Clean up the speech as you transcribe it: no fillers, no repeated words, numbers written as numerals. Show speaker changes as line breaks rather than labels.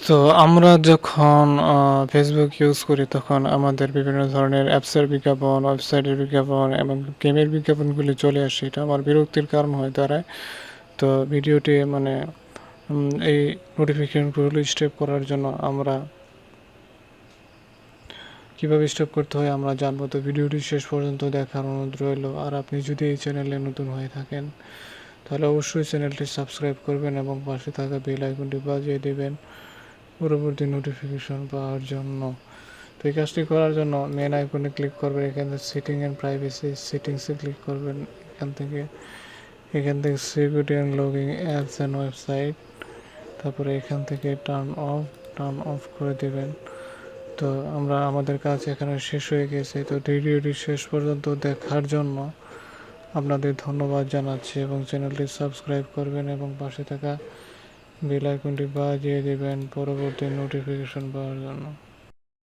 তো আমরা যখন ফেসবুক ইউজ করি তখন আমাদের বিভিন্ন ধরনের অ্যাপসের বিজ্ঞাপন, ওয়েবসাইটের বিজ্ঞাপন এবং গেমের বিজ্ঞাপনগুলি চলে আসে। এটা আমার বিরক্তির কারণ হয়ে দাঁড়ায়। তো ভিডিওটি মানে এই নোটিফিকেশনগুলো স্টপ করার জন্য আমরা কীভাবে স্টপ করতে হয় আমরা জানবো। তো ভিডিওটি শেষ পর্যন্ত দেখার অনুরোধ রইল। আর আপনি যদি এই চ্যানেলে নতুন হয়ে থাকেন তাহলে অবশ্যই চ্যানেলটি সাবস্ক্রাইব করবেন এবং পাশে থাকা বেল আইকনটি বাজিয়ে দেবেন পরবর্তী নোটিফিকেশন পাওয়ার জন্য। তো এই কাজটি করার জন্য মেন আইকনে ক্লিক করবেন, এখান থেকে সেটিং অ্যান্ড প্রাইভেসি সেটিংসে ক্লিক করবেন। এখান থেকে security and logging apps and website, তারপরে এখান থেকে টার্ন অফ করে দেবেন। তো আমাদের কাজ এখানে শেষ হয়ে গেছে। তো ভিডিওটি শেষ পর্যন্ত দেখার জন্য আপনাদের ধন্যবাদ জানাচ্ছি এবং চ্যানেলটি সাবস্ক্রাইব করবেন এবং পাশে থাকা বেল আইকনটি বাজিয়ে দেবেন পরবর্তী নোটিফিকেশন পাওয়ার জন্য।